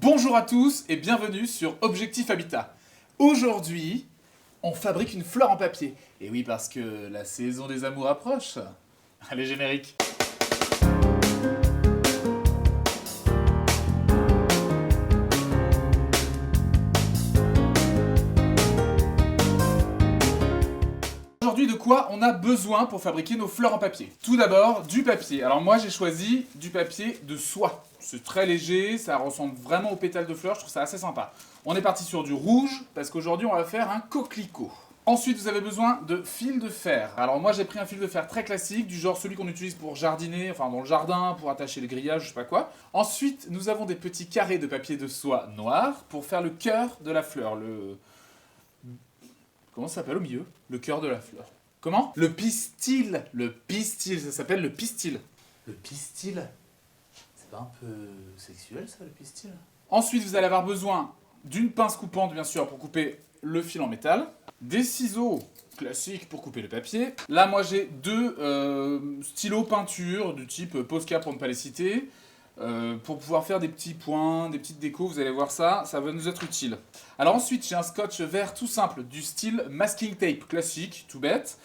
Bonjour à tous et bienvenue sur Objectif Habitat. Aujourd'hui, on fabrique une fleur en papier. Et oui, parce que la saison des amours approche. Allez, générique. Aujourd'hui, de quoi on a besoin pour fabriquer nos fleurs en papier? Tout d'abord, du papier. Alors moi, j'ai choisi du papier de soie. C'est très léger, ça ressemble vraiment aux pétales de fleurs, je trouve ça assez sympa. On est parti sur du rouge, parce qu'aujourd'hui, on va faire un coquelicot. Ensuite, vous avez besoin de fil de fer. Alors moi, j'ai pris un fil de fer très classique, du genre celui qu'on utilise pour jardiner, enfin dans le jardin, pour attacher le grillage, je sais pas quoi. Ensuite, nous avons des petits carrés de papier de soie noir pour faire le cœur de la fleur, Comment ça s'appelle au milieu? Le cœur de la fleur. Comment? Le pistil. Le pistil, ça s'appelle le pistil. Le pistil? C'est pas un peu sexuel ça, le pistil? Ensuite, vous allez avoir besoin d'une pince coupante, bien sûr, pour couper le fil en métal. Des ciseaux classiques pour couper le papier. Là, moi, j'ai deux stylos peinture du type Posca pour ne pas les citer. Pour pouvoir faire des petits points, des petites décos, vous allez voir ça, ça va nous être utile. Alors ensuite, j'ai un scotch vert tout simple, du style masking tape classique, tout bête,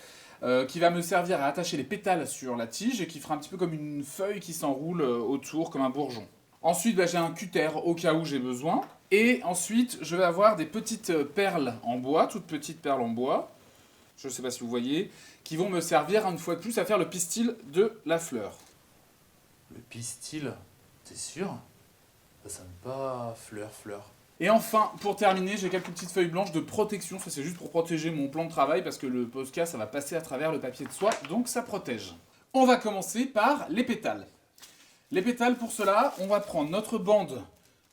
qui va me servir à attacher les pétales sur la tige et qui fera un petit peu comme une feuille qui s'enroule autour, comme un bourgeon. Ensuite, j'ai un cutter au cas où j'ai besoin. Et ensuite, je vais avoir des petites perles en bois, toutes petites perles en bois, je ne sais pas si vous voyez, qui vont me servir une fois de plus à faire le pistil de la fleur. Le pistil? T'es sûr? Ça sonne pas fleur. Et enfin, pour terminer, j'ai quelques petites feuilles blanches de protection. Ça, c'est juste pour protéger mon plan de travail parce que le Posca, ça va passer à travers le papier de soie, donc ça protège. On va commencer par les pétales. Les pétales, pour cela, on va prendre notre bande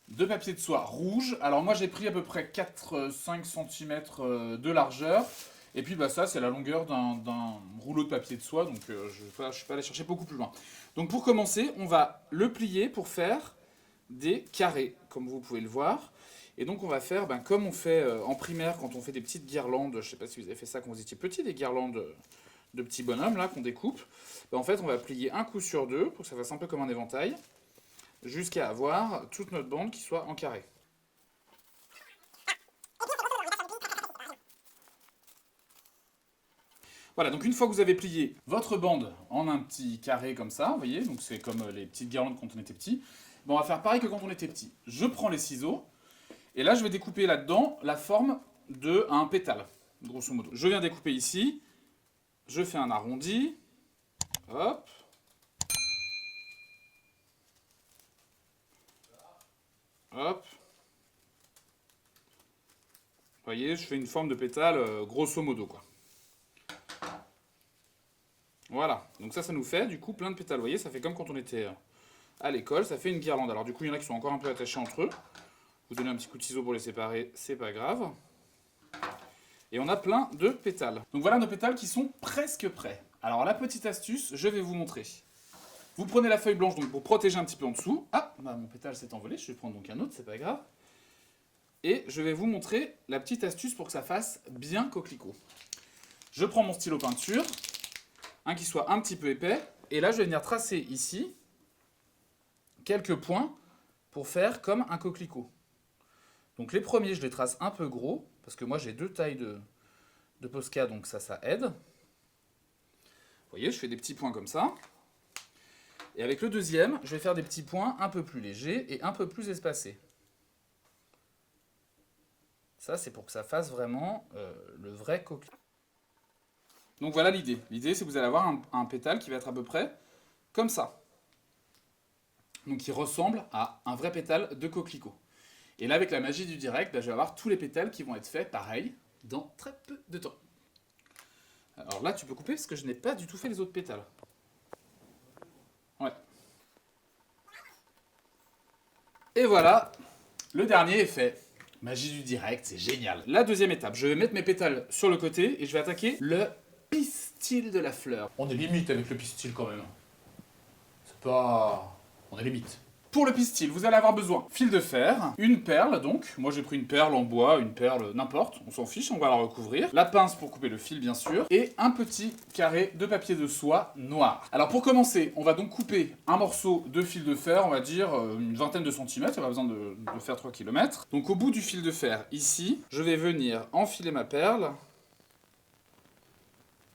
de papier de soie rouge. Alors moi, j'ai pris à peu près 4-5 cm de largeur. Et puis ça, c'est la longueur d'un rouleau de papier de soie, donc je ne suis pas allé chercher beaucoup plus loin. Donc pour commencer, on va le plier pour faire des carrés, comme vous pouvez le voir. Et donc on va faire comme on fait en primaire quand on fait des petites guirlandes, je ne sais pas si vous avez fait ça quand vous étiez petit, des guirlandes de petits bonhommes là qu'on découpe. En fait, on va plier un coup sur deux pour que ça fasse un peu comme un éventail, jusqu'à avoir toute notre bande qui soit en carré. Voilà, donc une fois que vous avez plié votre bande en un petit carré comme ça, vous voyez, donc c'est comme les petites guirlandes quand on était petit, on va faire pareil que quand on était petit. Je prends les ciseaux, et là je vais découper là-dedans la forme d'un pétale, grosso modo. Je viens découper ici, je fais un arrondi, hop, hop, vous voyez, je fais une forme de pétale grosso modo, quoi. Voilà, donc ça nous fait du coup plein de pétales, vous voyez, ça fait comme quand on était à l'école, ça fait une guirlande. Alors du coup, il y en a qui sont encore un peu attachés entre eux. Vous donnez un petit coup de ciseau pour les séparer, c'est pas grave. Et on a plein de pétales. Donc voilà nos pétales qui sont presque prêts. Alors la petite astuce, je vais vous montrer. Vous prenez la feuille blanche donc pour protéger un petit peu en dessous. Ah, mon pétale s'est envolé, je vais prendre donc un autre, c'est pas grave. Et je vais vous montrer la petite astuce pour que ça fasse bien coquelicot. Je prends mon stylo peinture, un qui soit un petit peu épais, et là je vais venir tracer ici quelques points pour faire comme un coquelicot. Donc les premiers, je les trace un peu gros, parce que moi j'ai deux tailles de Posca, donc ça aide. Vous voyez, je fais des petits points comme ça. Et avec le deuxième, je vais faire des petits points un peu plus légers et un peu plus espacés. Ça, c'est pour que ça fasse vraiment le vrai coquelicot. Donc voilà l'idée. L'idée, c'est que vous allez avoir un pétale qui va être à peu près comme ça. Donc qui ressemble à un vrai pétale de coquelicot. Et là, avec la magie du direct, je vais avoir tous les pétales qui vont être faits pareil dans très peu de temps. Alors là, tu peux couper parce que je n'ai pas du tout fait les autres pétales. Ouais. Et voilà, le dernier est fait. Magie du direct, c'est génial. La deuxième étape, je vais mettre mes pétales sur le côté et je vais attaquer le pistil de la fleur. On est limite avec le pistil quand même. C'est pas... On est limite. Pour le pistil, vous allez avoir besoin fil de fer, une perle donc, moi j'ai pris une perle en bois, une perle n'importe, on s'en fiche, on va la recouvrir, la pince pour couper le fil bien sûr, et un petit carré de papier de soie noir. Alors pour commencer, on va donc couper un morceau de fil de fer, on va dire une vingtaine de centimètres, il n'y a pas besoin de faire 3 km. Donc au bout du fil de fer, ici, je vais venir enfiler ma perle,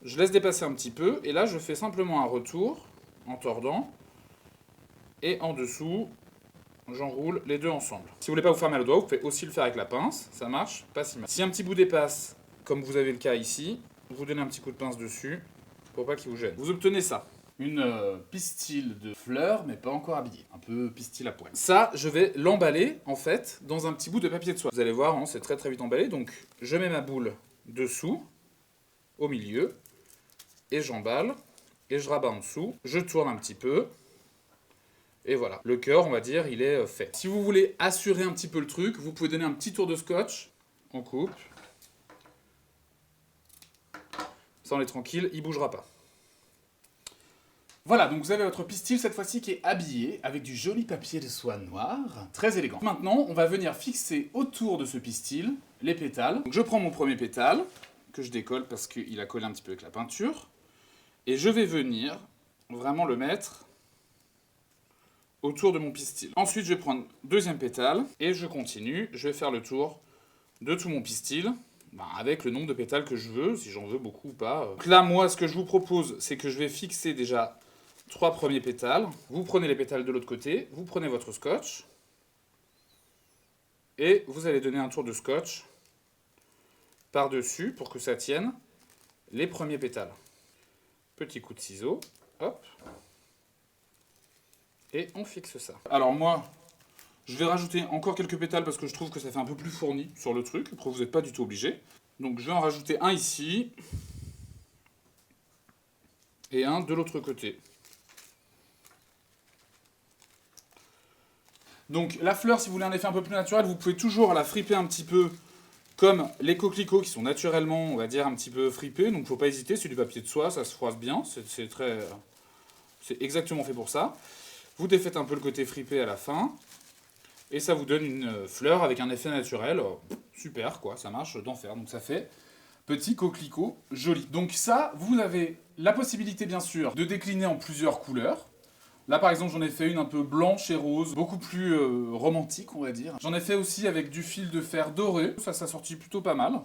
je laisse dépasser un petit peu, et là je fais simplement un retour, en tordant, et en dessous, j'enroule les deux ensemble. Si vous voulez pas vous faire mal au doigt, vous pouvez aussi le faire avec la pince, ça marche pas si mal. Si un petit bout dépasse, comme vous avez le cas ici, vous donnez un petit coup de pince dessus, pour pas qu'il vous gêne. Vous obtenez ça. Une pistil de fleurs, mais pas encore habillée. Un peu pistil à poil. Ça, je vais l'emballer, en fait, dans un petit bout de papier de soie. Vous allez voir, hein, c'est très très vite emballé. Donc, je mets ma boule dessous, au milieu, et j'emballe, et je rabats en dessous. Je tourne un petit peu, et voilà. Le cœur, on va dire, il est fait. Si vous voulez assurer un petit peu le truc, vous pouvez donner un petit tour de scotch. On coupe. Ça, on est tranquille, il bougera pas. Voilà, donc vous avez votre pistil cette fois-ci qui est habillé avec du joli papier de soie noire, très élégant. Maintenant, on va venir fixer autour de ce pistil les pétales. Donc je prends mon premier pétale, que je décolle parce qu'il a collé un petit peu avec la peinture, et je vais venir vraiment le mettre autour de mon pistil. Ensuite, je vais prendre deuxième pétale, et je continue, je vais faire le tour de tout mon pistil, avec le nombre de pétales que je veux, si j'en veux beaucoup ou pas. Donc là, moi, ce que je vous propose, c'est que je vais fixer déjà 3 premiers pétales. Vous prenez les pétales de l'autre côté, vous prenez votre scotch, et vous allez donner un tour de scotch par-dessus pour que ça tienne les premiers pétales. Petit coup de ciseau, hop, et on fixe ça. Alors moi, je vais rajouter encore quelques pétales parce que je trouve que ça fait un peu plus fourni sur le truc. Après, vous n'êtes pas du tout obligé. Donc je vais en rajouter un ici, et un de l'autre côté. Donc la fleur, si vous voulez un effet un peu plus naturel, vous pouvez toujours la friper un petit peu comme les coquelicots qui sont naturellement, on va dire, un petit peu fripés. Donc faut pas hésiter, c'est du papier de soie, ça se froisse bien, c'est exactement fait pour ça. Vous défaites un peu le côté fripé à la fin, et ça vous donne une fleur avec un effet naturel. Super quoi, ça marche d'enfer. Donc ça fait petit coquelicot joli. Donc ça, vous avez la possibilité bien sûr de décliner en plusieurs couleurs. Là, par exemple, j'en ai fait une un peu blanche et rose, beaucoup plus romantique, on va dire. J'en ai fait aussi avec du fil de fer doré, ça sortit plutôt pas mal.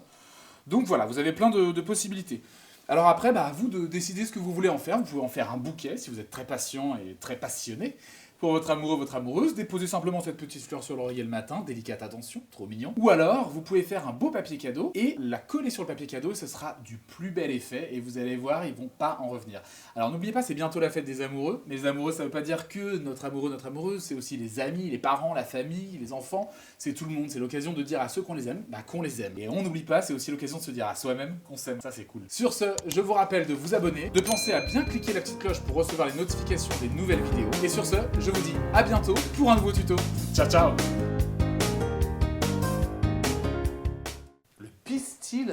Donc voilà, vous avez plein de possibilités. Alors après, à vous de décider ce que vous voulez en faire. Vous pouvez en faire un bouquet, si vous êtes très patient et très passionné. Pour votre amoureux, votre amoureuse, déposez simplement cette petite fleur sur l'oreiller le matin, délicate attention, trop mignon. Ou alors, vous pouvez faire un beau papier cadeau et la coller sur le papier cadeau, et ce sera du plus bel effet, et vous allez voir, ils vont pas en revenir. Alors n'oubliez pas, c'est bientôt la fête des amoureux, mais les amoureux, ça veut pas dire que notre amoureux, notre amoureuse, c'est aussi les amis, les parents, la famille, les enfants, c'est tout le monde, c'est l'occasion de dire à ceux qu'on les aime, qu'on les aime. Et on n'oublie pas, c'est aussi l'occasion de se dire à soi-même qu'on s'aime, ça c'est cool. Sur ce, je vous rappelle de vous abonner, de penser à bien cliquer la petite cloche pour recevoir les notifications des nouvelles vidéos, et sur ce, je vous dis à bientôt pour un nouveau tuto. Ciao ciao. Le pistil.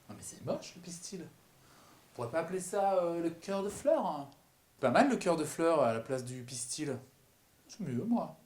Non mais c'est moche le pistil. On pourrait pas appeler ça le cœur de fleur, hein. Pas mal le cœur de fleur à la place du pistil. C'est mieux moi.